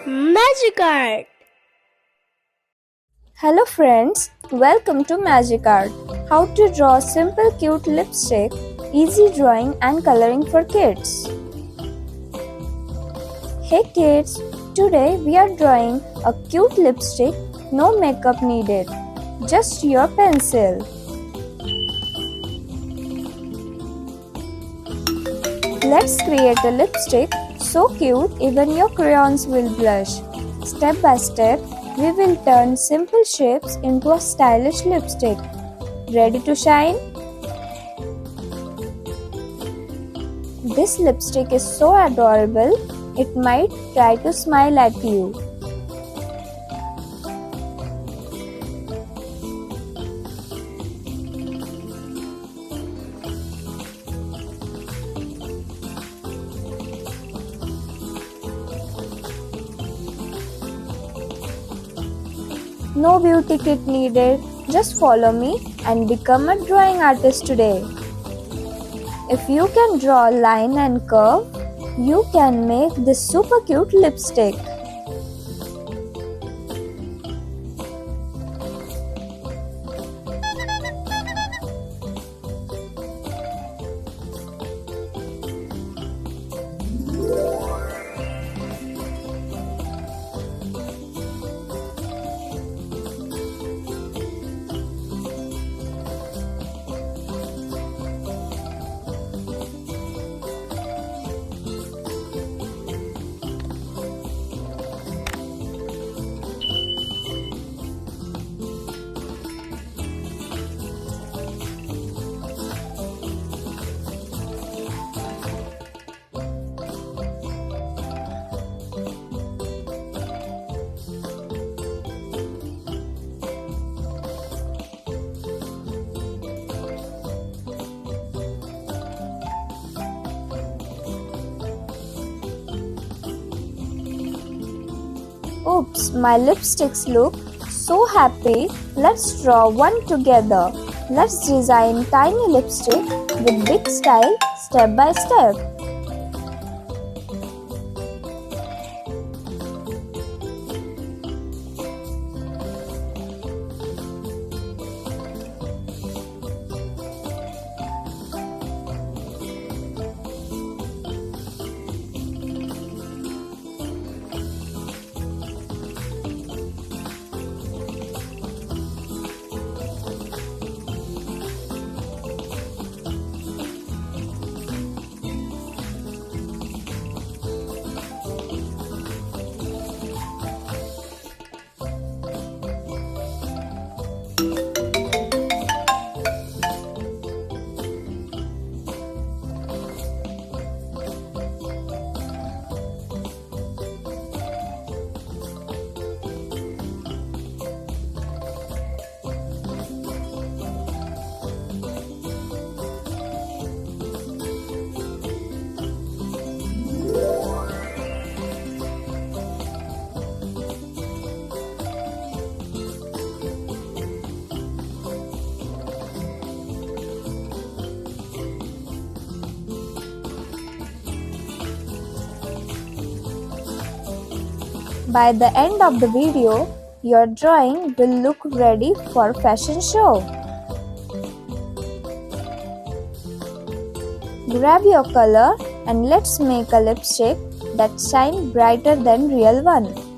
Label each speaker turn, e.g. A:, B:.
A: Magic Art.
B: Hello friends, welcome to Magic Art. How to draw simple cute lipstick, easy drawing and coloring for kids. Hey kids, today we are drawing a cute lipstick, no makeup needed, just your pencil. Let's create a lipstick so cute even your crayons will blush. Step by step, we will turn simple shapes into a stylish lipstick. Ready to shine? This lipstick is so adorable, it might try to smile at you. No beauty kit needed, just follow me and become a drawing artist today. If you can draw a line and curve, you can make this super cute lipstick. Oops, my lipsticks look so happy. Let's draw one together. Let's design tiny lipstick with big style step by step. By the end of the video, your drawing will look ready for fashion show. Grab your color and let's make a lipstick that shines brighter than real one.